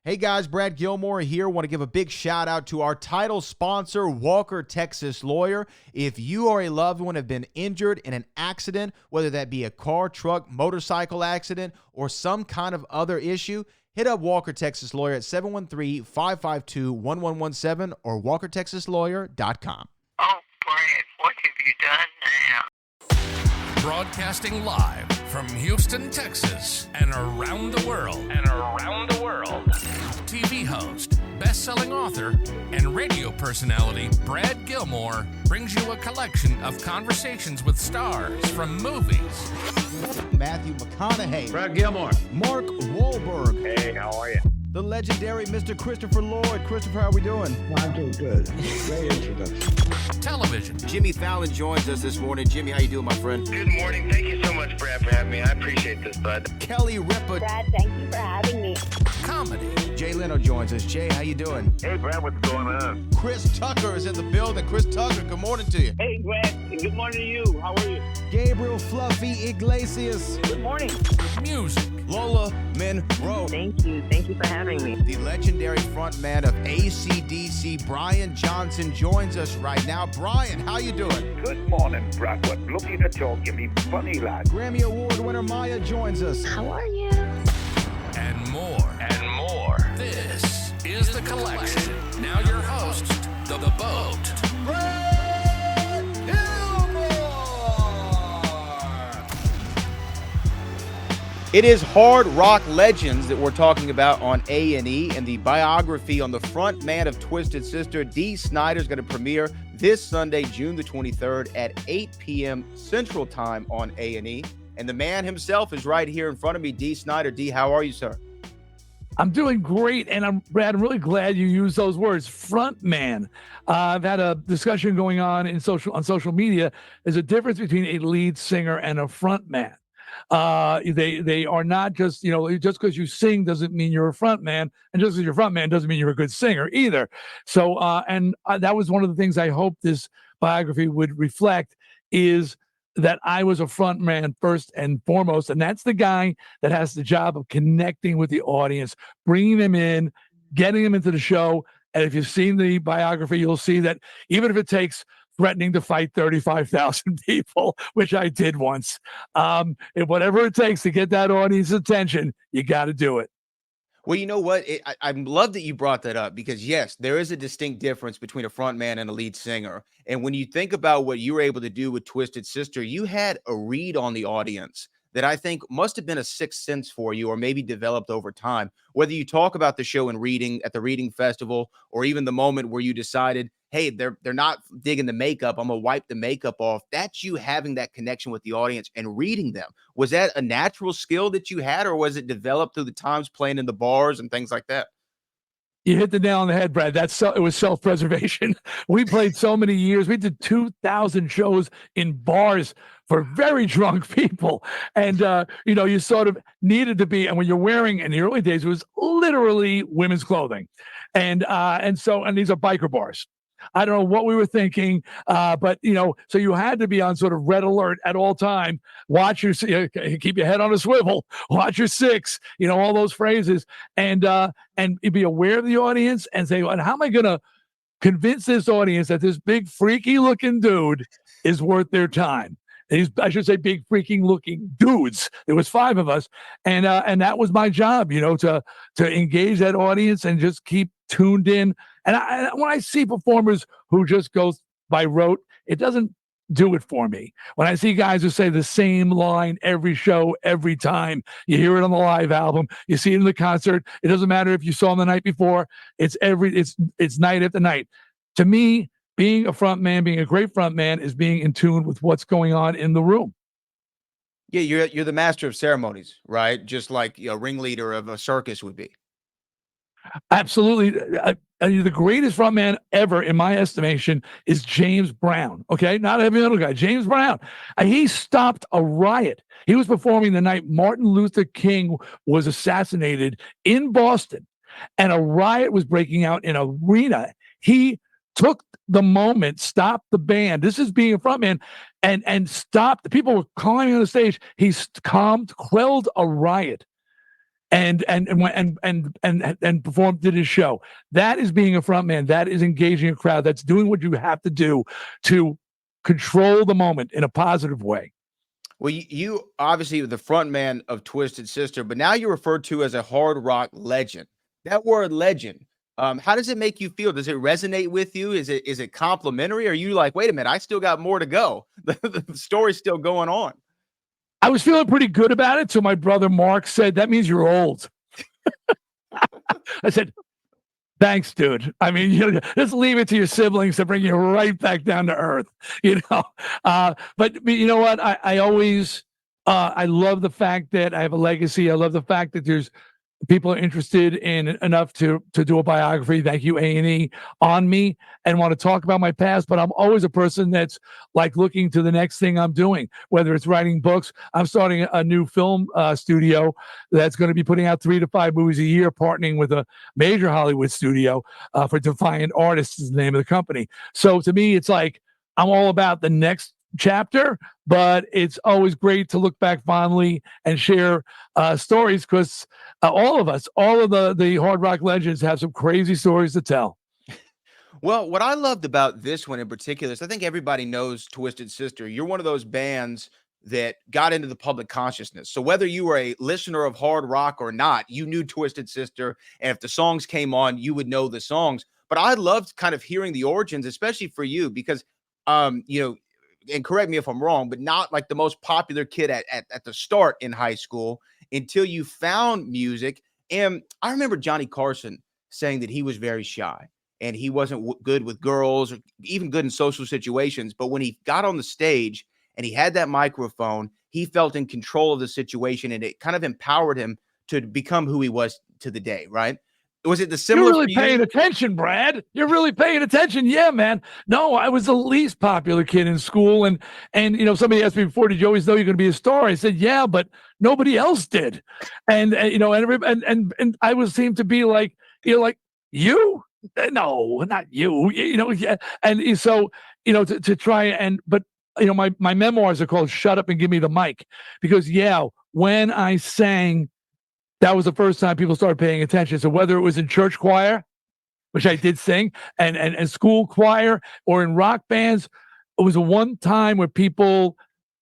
Hey guys, Brad Gilmore here. Want to give a big shout out to our title sponsor, Walker Texas Lawyer. If you or a loved one have been injured in an accident, whether that be a car, truck, motorcycle accident, or some kind of other issue, hit up Walker Texas Lawyer at 713-552-1117 or walkertexaslawyer.com. Oh, Brad, what have you done now? Broadcasting live from Houston, Texas, and around the world. TV host, best-selling author, and radio personality Brad Gilmore brings you a collection of conversations with stars from movies. Matthew McConaughey. Brad Gilmore. Mark Wahlberg. Hey, how are you? The legendary Mr. Christopher Lloyd. Christopher, how are we doing? I'm doing good. Great introduction. Television. Jimmy Fallon joins us this morning. Jimmy, how you doing, my friend? Good morning. Thank you so much, Brad, for having me. I appreciate this, bud. Kelly Ripa. Brad, thank you for having me. Comedy. Jay Leno joins us. Jay, how you doing? Hey, Brad, what's going on? Chris Tucker is in the building. Chris Tucker, good morning to you. Hey, Brad. Good morning to you. How are you? Gabriel Fluffy Iglesias. Good morning. Music. Lola Monroe. Thank you. Thank you for having me. The legendary frontman of AC/DC, Brian Johnson, joins us right now. Brian, how you doing? Good morning, Brad. What looking to talk to me funny, lad. Grammy Award winner Maya joins us. How are you? And more. This is The Collection. Now your host, The Boat. Brad Gilmore! It is Hard Rock Legends that we're talking about on A&E, and the biography on the front man of Twisted Sister, T.He Snider, is going to premiere this Sunday, June the 23rd at 8 p.m. Central Time on A&E. And the man himself is right here in front of me, T.He Snider. D, how are you, sir? I'm doing great, and Brad, I'm really glad you used those words, front man. I've had a discussion going on social media. There's a difference between a lead singer and a front man. They are not just, just because you sing doesn't mean you're a front man, and just because you're a front man doesn't mean you're a good singer either. So, that was one of the things I hope this biography would reflect, is that I was a front man first and foremost, and that's the guy that has the job of connecting with the audience, bringing them in, getting them into the show. And if you've seen the biography, you'll see that even if it takes threatening to fight 35,000 people, which I did once, whatever it takes to get that audience attention, you got to do it. Well, you know what? I love that you brought that up, because, yes, there is a distinct difference between a front man and a lead singer. And when you think about what you were able to do with Twisted Sister, you had a read on the audience that I think must have been a sixth sense for you, or maybe developed over time. Whether you talk about the show and reading at the Reading Festival, or even the moment where you decided, hey, they're not digging the makeup, I'm going to wipe the makeup off. That's you having that connection with the audience and reading them. Was that a natural skill that you had, or was it developed through the times playing in the bars and things like that? You hit the nail on the head, Brad. It was self-preservation. We played so many years. We did 2,000 shows in bars for very drunk people. And, you sort of needed to be, and when you're wearing, in the early days, it was literally women's clothing. And these are biker bars. I don't know what we were thinking, but so you had to be on sort of red alert at all time. Watch your, keep your head on a swivel. Watch your six. All those phrases, and be aware of the audience and say, "And how am I going to convince this audience that this big freaky looking dude is worth their time?" I should say big freaking looking dudes. There was 5 of us, and that was my job, to engage that audience and just keep tuned in. And when I see performers who just go by rote, it doesn't do it for me. When I see guys who say the same line every show, every time, you hear it on the live album, you see it in the concert. It doesn't matter if you saw them the night before. It's night after night. To me, being a front man, being a great front man, is being in tune with what's going on in the room. Yeah, you're the master of ceremonies, right? Just like a ringleader of a circus would be. Absolutely. The greatest frontman ever, in my estimation, is James Brown. Okay, not a heavy metal guy. James Brown. He stopped a riot. He was performing the night Martin Luther King was assassinated in Boston, and a riot was breaking out in an arena. He took the moment, stopped the band. This is being a frontman, and stopped. The people were climbing on the stage. He quelled a riot. and performed, did his show. That is being a front man. That is engaging a crowd. That's doing what you have to do to control the moment in a positive way. Well, you obviously were the front man of Twisted Sister, but now you're referred to as a hard rock legend. That word legend, how does it make you feel? Does it resonate with you? Is it complimentary? Or are you like, wait a minute, I still got more to go? The story's still going on. I was feeling pretty good about it. So my brother Mark said, that means you're old. I said, thanks, dude. I mean, just leave it to your siblings to bring you right back down to earth, But you know what? I always, I love the fact that I have a legacy. I love the fact that there's people are interested in enough to do a biography. Thank you, A&E, on me, and want to talk about my past. But I'm always a person that's like looking to the next thing I'm doing, whether it's writing books. I'm starting a new film studio that's going to be putting out 3 to 5 movies a year, partnering with a major Hollywood studio for Defiant Artists is the name of the company. So to me, it's like I'm all about the next chapter, but it's always great to look back fondly and share stories, because all of us, all of the hard rock legends have some crazy stories to tell. Well, what I loved about this one in particular is I think everybody knows Twisted Sister. You're one of those bands that got into the public consciousness. So whether you were a listener of hard rock or not, you knew Twisted Sister. And if the songs came on, you would know the songs. But I loved kind of hearing the origins, especially for you, because and correct me if I'm wrong, but not like the most popular kid at the start in high school until you found music. And I remember Johnny Carson saying that he was very shy and he wasn't good with girls or even good in social situations. But when he got on the stage and he had that microphone, he felt in control of the situation, and it kind of empowered him to become who he was to the day, right? Was it the similar? You're really paying attention, Brad. You're really paying attention. Yeah, man. No, I was the least popular kid in school. And somebody asked me before, did you always know you're going to be a star? I said, yeah, but nobody else did. And I was seemed to be like, like you? No, not you. Yeah. And so, to try but my memoirs are called Shut Up and Give Me the Mic, because when I sang, that was the first time people started paying attention. So whether it was in church choir, which I did sing, and school choir, or in rock bands, it was a one time where people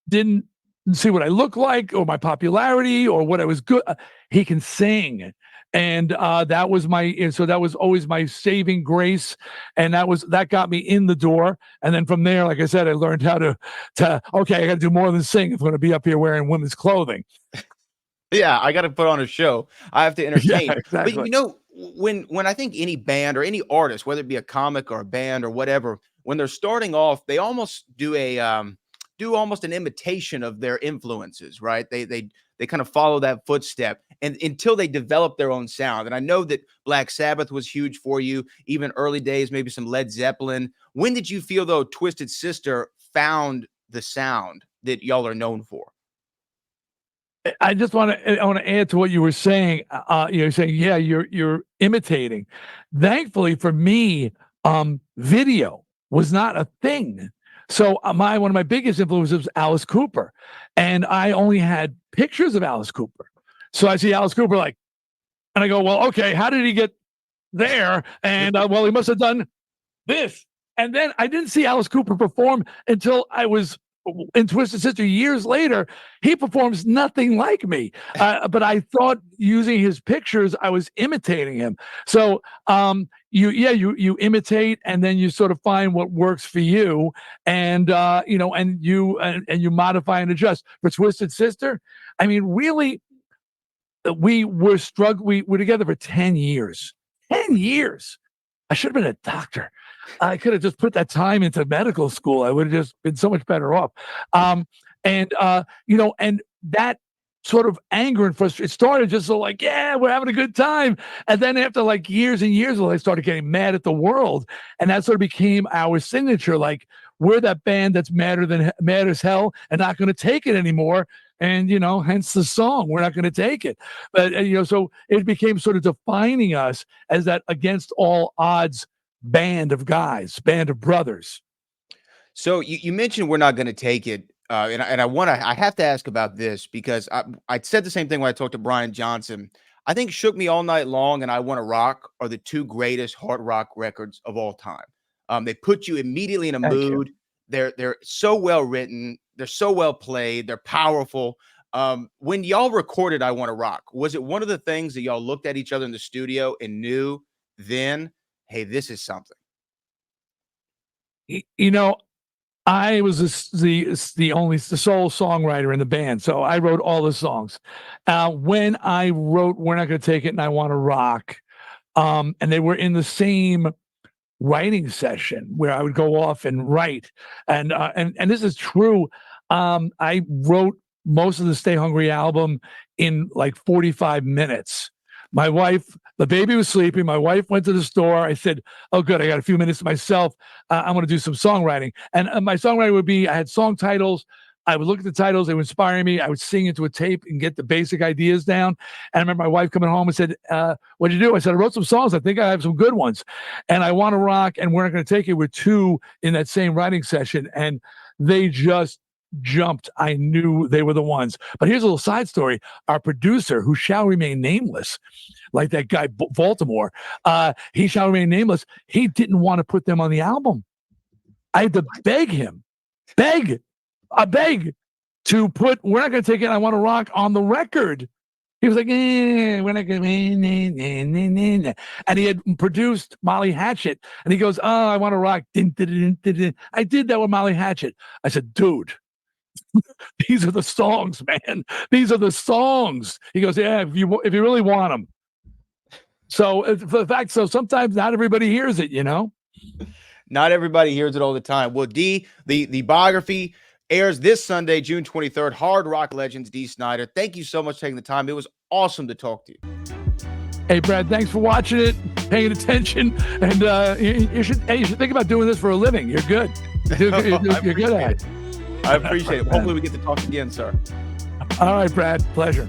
didn't see what I looked like or my popularity or what I was good. He can sing. And that was always my saving grace. And that got me in the door. And then from there, like I said, I learned how to okay, I got to do more than sing if I'm going to be up here wearing women's clothing. Yeah, I got to put on a show. I have to entertain. Yeah, exactly. But when I think any band or any artist, whether it be a comic or a band or whatever, when they're starting off, they almost do almost an imitation of their influences, right? They kind of follow that footstep and until they develop their own sound. And I know that Black Sabbath was huge for you, even early days, maybe some Led Zeppelin. When did you feel though Twisted Sister found the sound that y'all are known for? I want to add to what you were saying. You're saying, yeah, you're imitating. Thankfully for me, video was not a thing. So one of my biggest influences was Alice Cooper, and I only had pictures of Alice Cooper. So I see Alice Cooper and I go, well, okay, how did he get there? And well, he must have done this. And then I didn't see Alice Cooper perform until I was in Twisted Sister years later. He performs nothing like me, but I thought using his pictures, I was imitating him. So you imitate, and then you sort of find what works for you, and you modify and adjust. For Twisted Sister, I mean, really, we were together for 10 years. 10 years. I should have been a doctor. I could have just put that time into medical school. I would have just been so much better off. And that sort of anger and frustration, it started just yeah, we're having a good time. And then after years and years, I started getting mad at the world. And that sort of became our signature. We're that band that's mad as hell and not going to take it anymore. And, hence the song, we're not going to take it. But, so it became sort of defining us as that against all odds band of guys, band of brothers. So you mentioned we're not going to take it. And I have to ask about this because I said the same thing when I talked to Brian Johnson. I think Shook Me All Night Long and I Wanna Rock are the two greatest hard rock records of all time. They put you immediately in a Thank you. mood. They're so well written. They're so well played. They're powerful. When y'all recorded I Wanna Rock, was it one of the things that y'all looked at each other in the studio and knew then, hey, this is something? You know, I was the sole songwriter in the band, so I wrote all the songs. When I wrote "We're Not Gonna Take It" and "I Want to Rock," and they were in the same writing session where I would go off and write, and this is true. I wrote most of the Stay Hungry album in like 45 minutes. My wife, the baby was sleeping. My wife went to the store. I said, "Oh, good, I got a few minutes to myself. I'm going to do some songwriting." And my songwriting would be, I had song titles. I would look at the titles. They would inspire me. I would sing into a tape and get the basic ideas down. And I remember my wife coming home and said, "What'd you do?" I said, "I wrote some songs. I think I have some good ones." And I Want to Rock and We're Not Going to Take It were two in that same writing session. And they just jumped. I knew they were the ones. But here's a little side story. Our producer, who shall remain nameless, like that guy Baltimore, he shall remain nameless. He didn't want to put them on the album. I had to beg him, beg to put "We're Not Going to Take It, I Want to Rock" on the record. He was like, "We're not going to," and he had produced Molly Hatchet, and he goes, "Oh, I Want to Rock." I did that with Molly Hatchet. I said, "Dude, these are the songs, man. These are the songs." He goes, "Yeah, if you really want them." So the fact, so sometimes not everybody hears it, you know. Not everybody hears it all the time. Well, D, the biography airs this Sunday, June 23rd. Hard rock legends, D. Snider. Thank you so much for taking the time. It was awesome to talk to you. Hey, Brad, thanks for watching it, paying attention, and you should think about doing this for a living. You're good. You're good at it. I appreciate it. Hopefully we get to talk again, sir. All right, Brad. Pleasure.